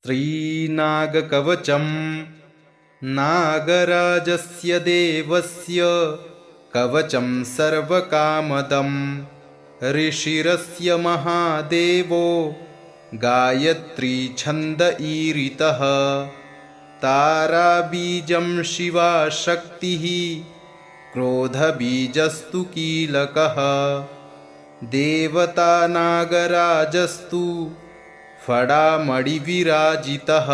श्रीनागकवचं नागराजस्य देवस्य कवचं सर्वकामदं ऋषिरस्य महादेवो गायत्री छन्द ईरितः ताराबीजं शिवा शक्तिः क्रोधबीजस्तु कीलकः देवता नागराजस्तु फडामणिविराजितः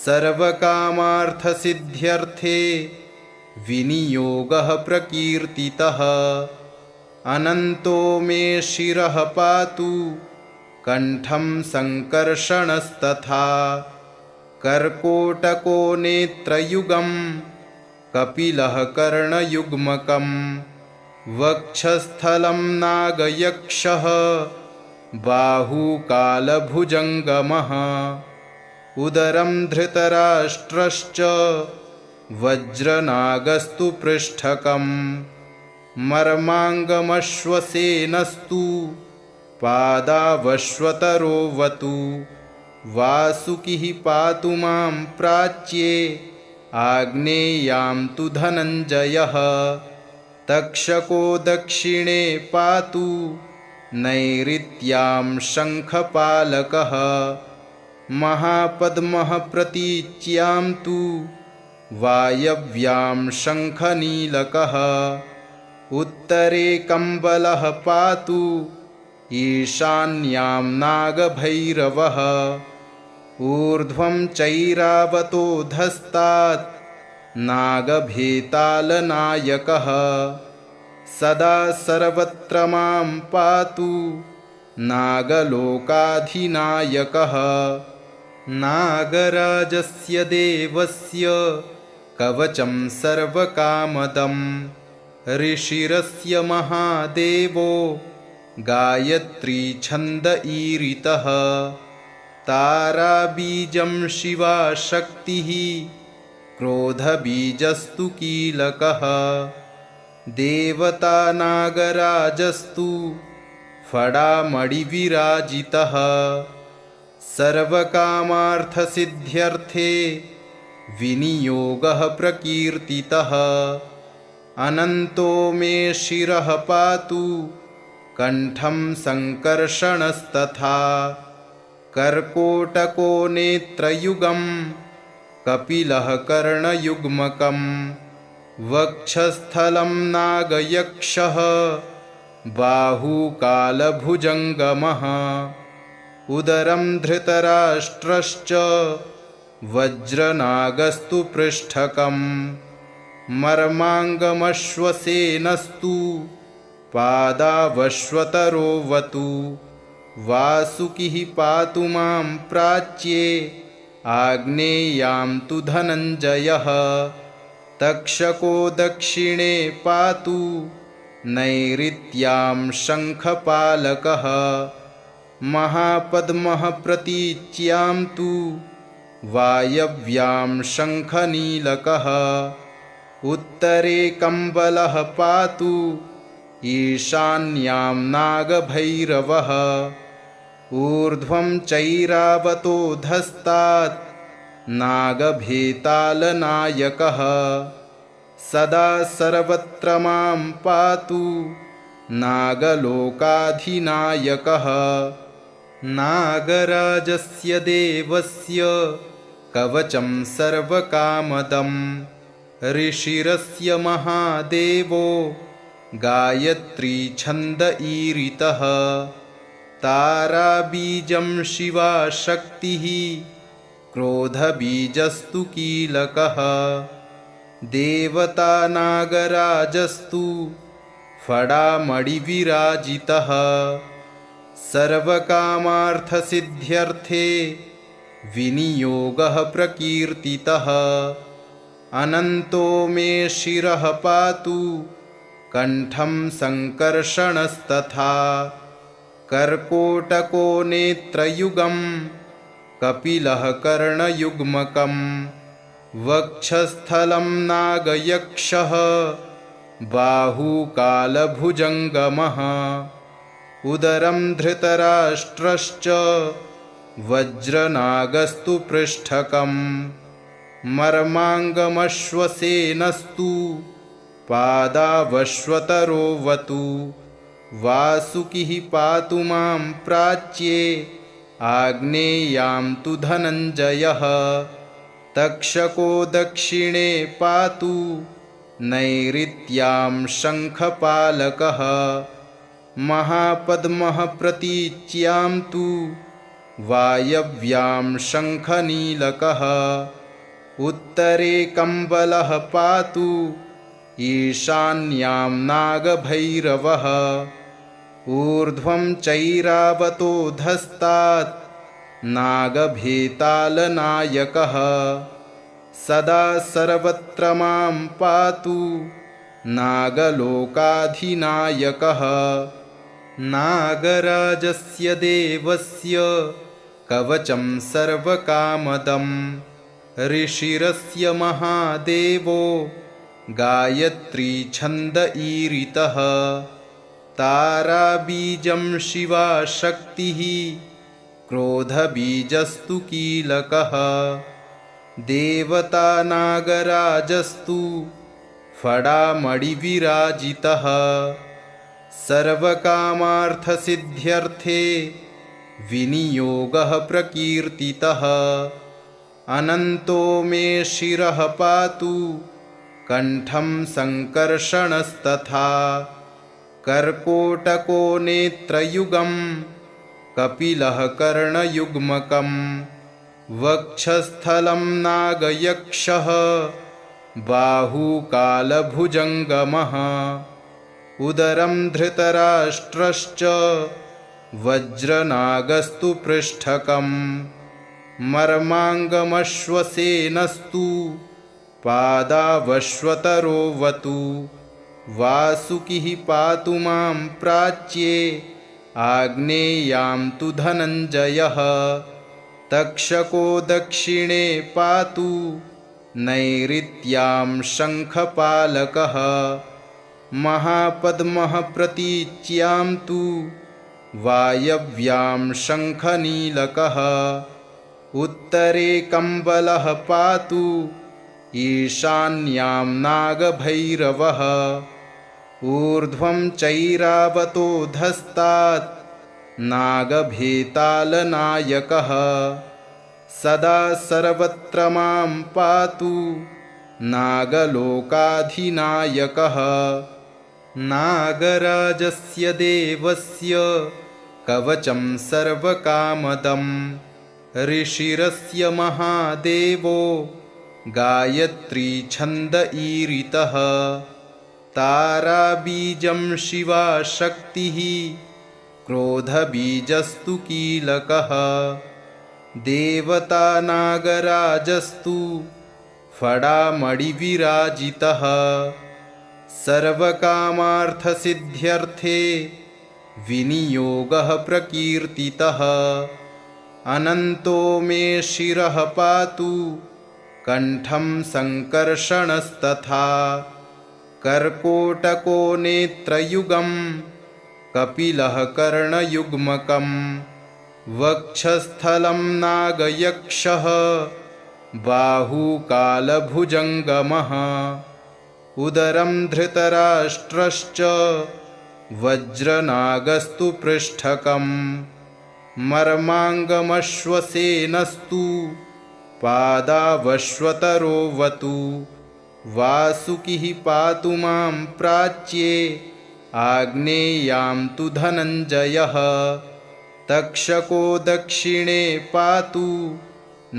सर्वकामार्थसिद्ध्यर्थे विनियोगः प्रकीर्तितः अनन्तो मे शिरः पातु कण्ठं सङ्कर्षणस्तथा कर्कोटको नेत्रयुगं कपिलः कर्णयुग्मकं वक्षस्थलं नागयक्षः बाहुकालभुजङ्गमः उदरं धृतराष्ट्रश्च वज्रनागस्तु पृष्ठकं मर्माङ्गमश्वसेनस्तु पादावश्वतरोवतु वासुकिः पातु मां प्राच्ये आग्नेयां तु धनञ्जयः तक्षको दक्षिणे पातु नैऋत्यां शङ्खपालकः महापद्मः प्रतीच्यां तु वायव्यां शङ्खनीलकः उत्तरे कम्बलः पातु ईशान्यां नागभैरवः ऊर्ध्वं चैरावतोऽधस्तात् नागभेतालनायकः सदा सर्वत्र मां पातु नागलोकाधिनायकः नागराजस्य देवस्य कवचं सर्वकामदं ऋषिरस्य महादेवो गायत्री छन्द ईरितः ताराबीजं शिवा शक्तिः क्रोधबीजस्तु कीलकः देवता नागराजस्तु फडामणिविराजितः सर्वकामार्थसिद्ध्यर्थे विनियोगः प्रकीर्तितः अनन्तो मे शिरः पातु कण्ठं सङ्कर्षणस्तथा कर्कोटको नेत्रयुगं कपिलः कर्णयुग्मकं वक्षस्थलं नागयक्षः बाहुकालभुजङ्गमः उदरं धृतराष्ट्रश्च वज्रनागस्तु पृष्ठकं मर्माङ्गमश्वसेनस्तु पादावश्वतरोवतु वासुकिः पातु मां प्राच्ये आग्नेयां तु धनञ्जयः तक्षको दक्षिणे पातु नैऋत्यां शङ्खपालकः महापद्मः प्रतीच्यां तु वायव्यां शङ्खनीलकः उत्तरे कम्बलः पातु ईशान्यां नागभैरवः ऊर्ध्वं चैरावतोऽधस्तात् नागभेतालनायकः सदा सर्वत्र मां पातु नागलोकाधिनायकः नागराजस्य देवस्य कवचं सर्वकामदं ऋषिरस्य महादेवो गायत्री छन्द ईरितः ताराबीजं शिवा शक्तिः क्रोधबीजस्तु कीलकः देवता नागराजस्तु फडामणिविराजितः सर्वकामार्थसिद्ध्यर्थे विनियोगः प्रकीर्तितः अनन्तो मे शिरः पातु कण्ठं सङ्कर्षणस्तथा कर्कोटको नेत्रयुगं कपिलः कर्णयुग्मकं वक्षस्थलं नागयक्षः बाहुकालभुजङ्गमः उदरं धृतराष्ट्रश्च वज्रनागस्तु पृष्ठकम् मर्माङ्गमश्वसेनस्तु पादावश्वतरोवतु वासुकिः पातु मां प्राच्ये आग्नेयां तु धनञ्जयः तक्षको दक्षिणे पातु नैऋत्यां शङ्खपालकः महापद्मः प्रतीच्यां तु वायव्यां शङ्खनीलकः उत्तरे कम्बलः पातु ईशान्यां नागभैरवः ऊर्ध्वं चैरावतोऽधस्तात् नागभेतालनायकः सदा सर्वत्र मां पातु नागलोकाधिनायकः नागराजस्य देवस्य कवचं सर्वकामदम् ऋषिरस्य महादेवो गायत्री छन्द ईरितः ताराबीजं शिवा शक्तिः क्रोधबीजस्तु कीलकः देवता नागराजस्तु फडामणिविराजितः सर्वकामार्थसिद्ध्यर्थे विनियोगः प्रकीर्तितः अनन्तो मे शिरः पातु कण्ठं सङ्कर्षणस्तथा कर्कोटको नेत्रयुगं कपिलः कर्णयुग्मकम् वक्षस्थलं नागयक्षः बाहुकालभुजङ्गमः उदरं धृतराष्ट्रश्च वज्रनागस्तु पृष्ठकम् मर्माङ्गमश्वसेनस्तु पादावश्वतरोवतु वासुकिः पातु मां प्राच्ये आग्नेयां तु धनञ्जयः तक्षको दक्षिणे पातु नैऋत्यां शङ्खपालकः महापद्मः प्रतीच्यां तु वायव्यां शङ्खनीलकः उत्तरे कम्बलः पातु ईशान्यां नागभैरवः ऊर्ध्वं चैरावतोऽधस्तात् नागभेतालनायकः सदा सर्वत्र मां पातु नागलोकाधिनायकः नागराजस्य देवस्य कवचं सर्वकामदम् ऋषिरस्य महादेवो गायत्री छन्द ईरितः ताराबीजं शिवा शक्तिः क्रोधबीजस्तु कीलकः देवता नागराजस्तु फडामणिविराजितः सर्वकामार्थसिद्ध्यर्थे विनियोगः प्रकीर्तितः अनन्तो मे शिरः पातु कण्ठं सङ्कर्षणस्तथा कर्कोटको नेत्रयुगं कपिलः कर्णयुग्मकम् वक्षस्थलं नागयक्षः बाहुकालभुजङ्गमः उदरं धृतराष्ट्रश्च वज्रनागस्तु पृष्ठकम् मर्माङ्गमश्वसेनस्तु पादावश्वतरोवतु वासुकिः पातु मां प्राच्ये आग्नेयां तु धनञ्जयः तक्षको दक्षिणे पातु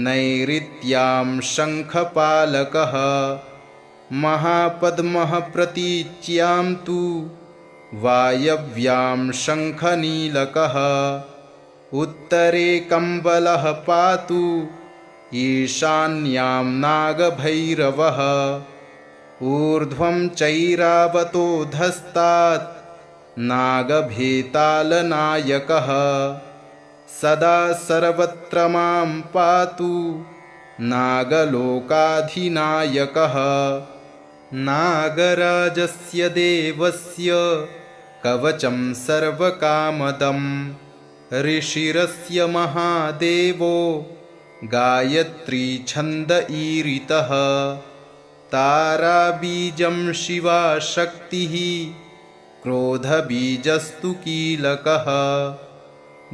नैऋत्यां शङ्खपालकः महापद्मः प्रतीच्यां तु वायव्यां शङ्खनीलकः उत्तरे कम्बलः पातु ईशान्यां नागभैरवः ऊर्ध्वं चैरावतोऽधस्तात् नागभेतालनायकः सदा सर्वत्र मां पातु नागलोकाधिनायकः नागराजस्य देवस्य कवचं सर्वकामदम् ऋषिरस्य महादेवो गायत्री छन्द ईरितः ताराबीजं शिवा शक्तिः क्रोधबीजस्तु कीलकः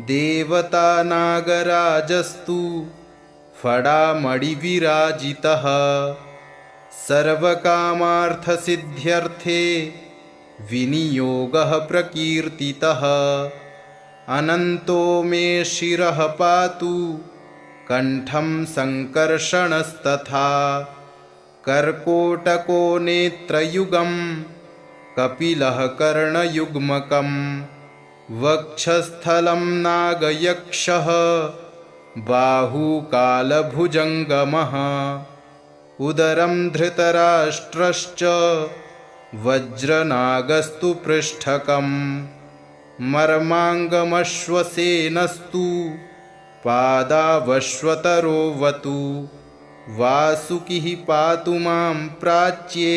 देवता नागराजस्तु फडामणिविराजितः सर्वकामार्थसिद्ध्यर्थे विनियोगः प्रकीर्तितः अनन्तो मे शिरः पातु कण्ठं सङ्कर्षणस्तथा कर्कोटको नेत्रयुगं कपिलः कर्णयुग्मकं वक्षस्थलं नागयक्षः बाहुकालभुजङ्गमः उदरं धृतराष्ट्रश्च वज्रनागस्तु पृष्ठकम् मर्माङ्गमश्वसेनस्तु पादावश्वतरोवतु वासुकिः पातु मां प्राच्ये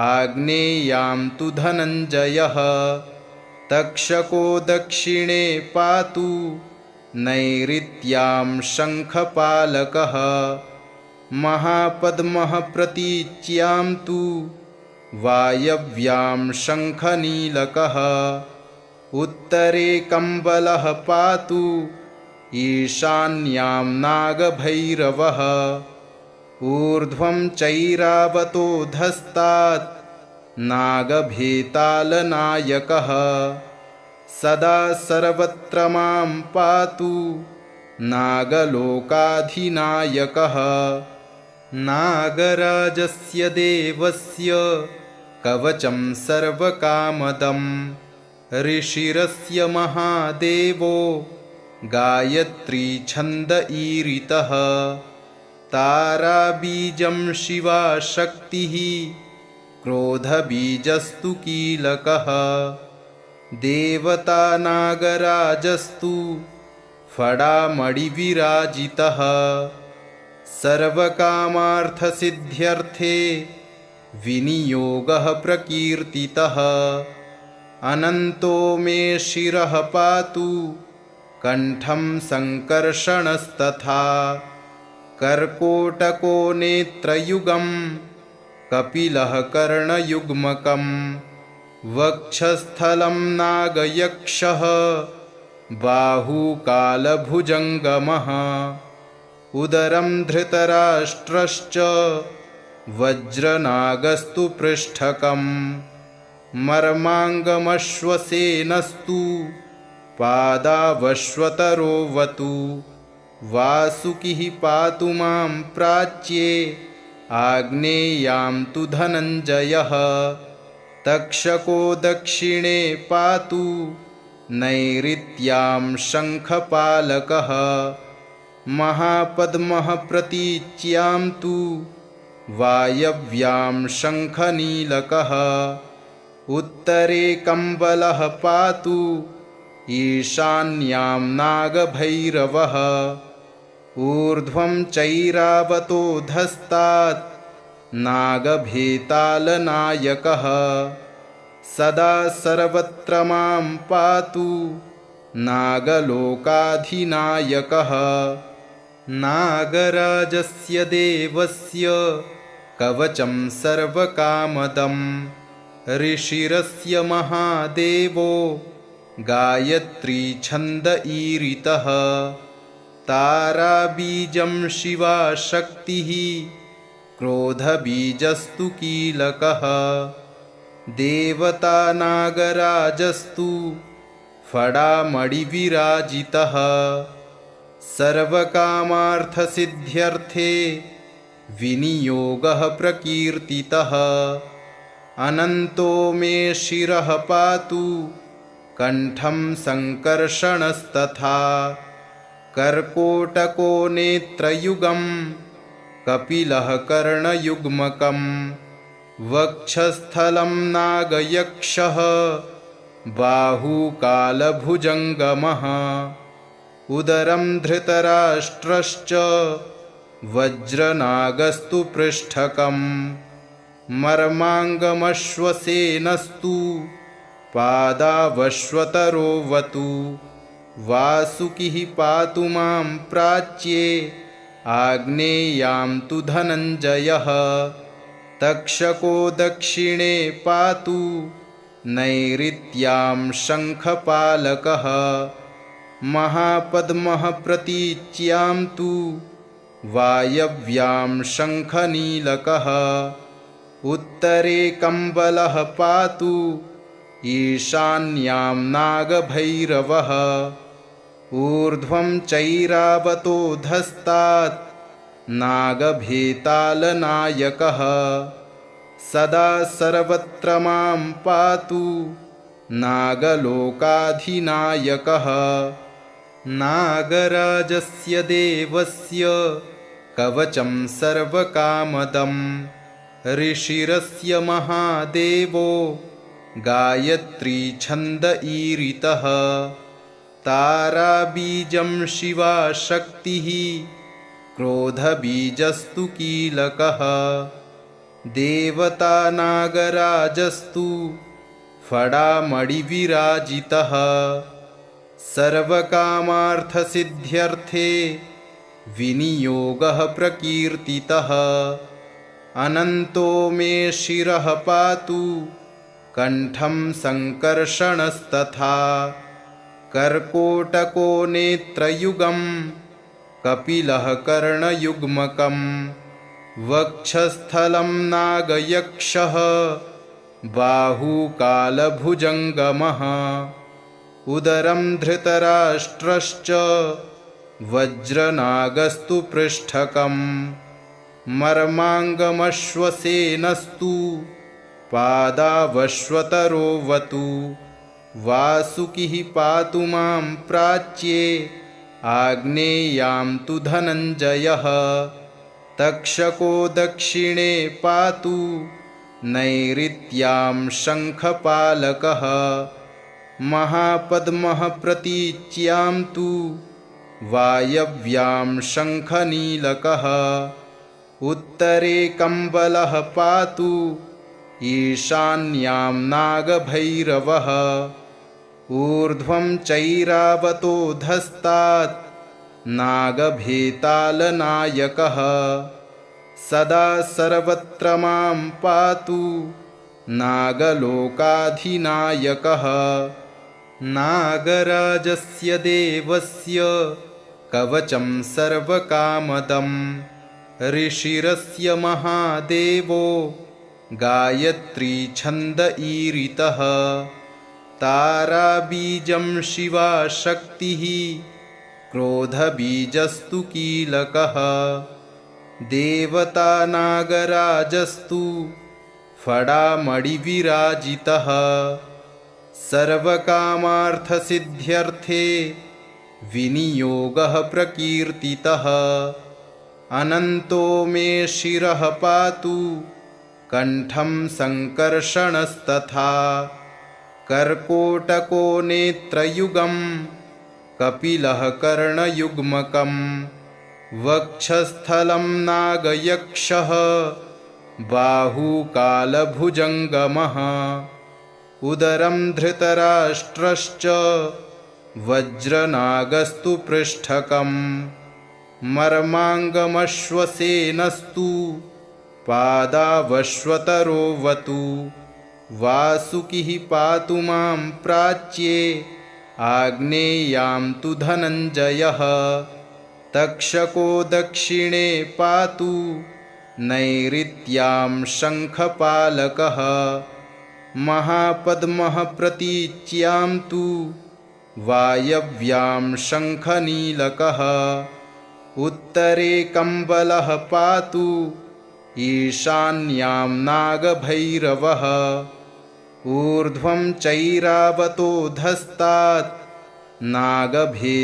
आग्नेयां तु धनञ्जयः तक्षको दक्षिणे पातु नैऋत्यां शङ्खपालकः महापद्मः प्रतीच्यां तु वायव्यां शङ्खनीलकः उत्तरे कम्बलः पातु ईशान्यां नागभैरवः ऊर्ध्वं चैरावतोऽधस्तात् नागभेतालनायकः सदा सर्वत्र मां पातु नागलोकाधिनायकः नागराजस्य देवस्य कवचं सर्वकामदं ऋषिरस्य महादेवो गायत्री छन्द ईरितः ताराबीजं शिवा शक्तिः क्रोधबीजस्तु कीलकः देवता नागराजस्तु फडामणिविराजितः सर्वकामार्थसिद्ध्यर्थे विनियोगः प्रकीर्तितः अनन्तो मे शिरः पातु कण्ठं सङ्कर्षणस्तथा कर्कोटको नेत्रयुगं कपिलः कर्णयुग्मकं वक्षस्थलं नागयक्षः बाहुकालभुजङ्गमः उदरं धृतराष्ट्रश्च वज्रनागस्तु पृष्ठकम् मर्माङ्गमश्वसेनस्तु पादावश्वतरोवतु वासुकिः पातु मां प्राच्ये आग्नेयां तु धनञ्जयः तक्षको दक्षिणे पातु नैऋत्यां शङ्खपालकः महापद्मः प्रतीच्यां तु वायव्यां शङ्खनीलकः उत्तरे कम्बलः पातु ईशान्यां नागभैरवः ऊर्ध्वं चैरावतोऽधस्तात् नागभेतालनायकः सदा सर्वत्र मां पातु नागलोकाधिनायकः नागराजस्य देवस्य कवचं सर्वकामदं ऋषिरस्य महादेवो गायत्री छन्द ईरितः ताराबीजं शिवा शक्तिः क्रोधबीजस्तु कीलकः देवता नागराजस्तु फडामणिविराजितः सर्वकामार्थसिद्ध्यर्थे विनियोगः प्रकीर्तितः अनन्तो मे शिरः पातु कण्ठं सङ्कर्षणस्तथा कर्कोटको नेत्रयुगं कपिलः कर्णयुग्मकं वक्षस्थलं नागयक्षः बाहुकालभुजङ्गमः उदरं धृतराष्ट्रश्च वज्रनागस्तु पृष्ठकम् मर्माङ्गमश्वसेनस्तु पादावश्वतरोवतु वासुकिः पातु मां प्राच्ये आग्नेयां तु धनञ्जयः तक्षको दक्षिणे पातु नैऋत्यां शङ्खपालकः महापद्मः प्रतीच्यां तु वायव्यां शङ्खनीलकः उत्तरे कम्बलः पातु ईशान्यां नागभैरवः ऊर्ध्वं चैरावतोऽधस्तात् नागभेतालनायकः सदा सर्वत्र मां पातु नागलोकाधिनायकः नागराजस्य देवस्य कवचं सर्वकामदम् ऋषिरस्य महादेवो गायत्री छन्द ईरितः ताराबीजं शिवा शक्तिः क्रोधबीजस्तु कीलकः देवता नागराजस्तु फडामणिविराजितः सर्वकामार्थसिद्ध्यर्थे विनियोगः प्रकीर्तितः अनन्तो मे शिरः पातु कण्ठं सङ्कर्षणस्तथा कर्कोटको नेत्रयुगं कपिलः कर्णयुग्मकं वक्षस्थलं नागयक्षः बाहुकालभुजङ्गमः उदरं धृतराष्ट्रश्च वज्रनागस्तु पृष्ठकम् मर्माङ्गमश्वसेनस्तु पादावश्वतरोवतु वासुकिः पातु मां प्राच्ये आग्नेयां तु धनञ्जयः तक्षको दक्षिणे पातु नैऋत्यां शङ्खपालकः महापद्मः प्रतीच्यां तु वायव्यां शङ्खनीलकः उत्तरे कम्बलः पातु ईशान्यां नागभैरवः ऊर्ध्वं चैरावतोऽधस्तात् नागभेतालनायकः सदा सर्वत्र मां पातु नागलोकाधिनायकः नागराजस्य देवस्य कवचं सर्वकामदम् ऋषिरस्य महादेवो गायत्री छन्द ईरितः ताराबीजं शिवा शक्तिः क्रोधबीजस्तु कीलकः देवता नागराजस्तु फडामणिविराजितः सर्वकामार्थसिद्ध्यर्थे विनियोगः प्रकीर्तितः अनन्तो मे शिरः पातु कण्ठं सङ्कर्षणस्तथा कर्कोटको नेत्रयुगं कपिलः कर्णयुग्मकं वक्षस्थलं नागयक्षः बाहुकालभुजङ्गमः उदरं धृतराष्ट्रश्च वज्रनागस्तु पृष्ठकम् मर्माङ्गमश्वसेनस्तु पादावश्वतरोवतु वासुकिः पातु मां प्राच्ये आग्नेयां तु धनञ्जयः तक्षको दक्षिणे पातु नैऋत्यां शङ्खपालकः महापद्मः प्रतीच्यां तु वायव्यां शङ्खनीलकः उत्तरे कम्बलः पातु ईशान्यां नागभैरवः ऊर्ध्वं चैरावतोऽधस्तात् नागभेतालनायकः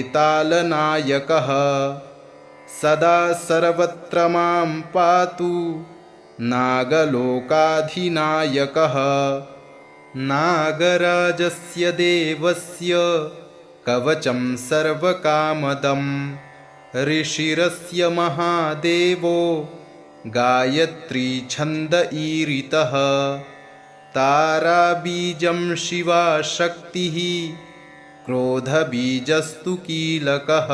सदा सर्वत्र मां पातु नागलोकाधिनायकः नागराजस्य देवस्य कवचं सर्वकामदम् ऋषिरस्य महादेवो गायत्री छन्द ईरितः ताराबीजं शिवा शक्तिः क्रोधबीजस्तु कीलकः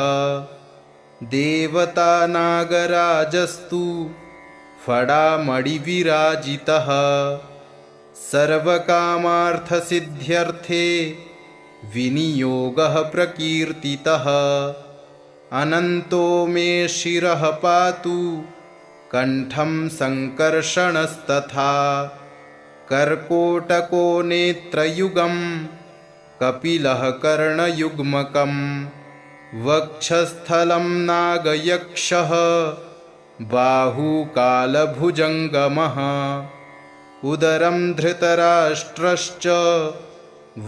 देवता नागराजस्तु फडामणिविराजितः सर्वकामार्थसिद्ध्यर्थे विनियोगः प्रकीर्तितः अनन्तो मे शिरः पातु कण्ठं सङ्कर्षणस्तथा कर्कोटको नेत्रयुगं कपिलः कर्णयुग्मकं वक्षस्थलं नागयक्षः बाहुकालभुजङ्गमः उदरं धृतराष्ट्रश्च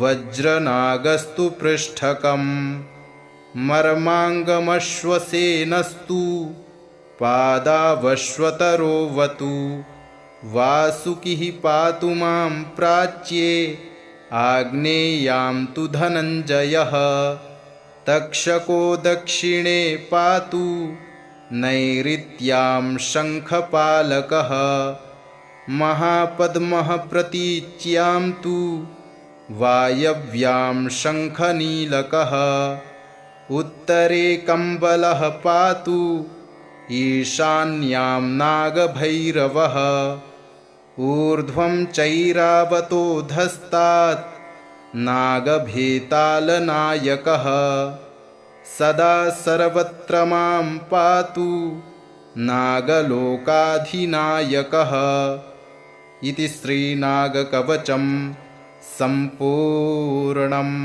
वज्रनागस्तु पृष्ठकम् मर्माङ्गमश्वसेनस्तु पादावश्वतरोवतु वासुकिः पातु मां प्राच्ये आग्नेयां तु धनञ्जयः तक्षको दक्षिणे पातु नैऋत्यां शङ्खपालकः महापद्मः प्रतीच्यां तु वायव्यां शङ्खनीलकः उत्तरे कम्बलः पातु ईशान्यां नागभैरवः ऊर्ध्वं चैरावतोऽधस्तात् नागभेतालनायकः सदा सर्वत्र मां पातु नागलोकाधिनायकः इति श्रीनागकवचं सम्पूर्णम्।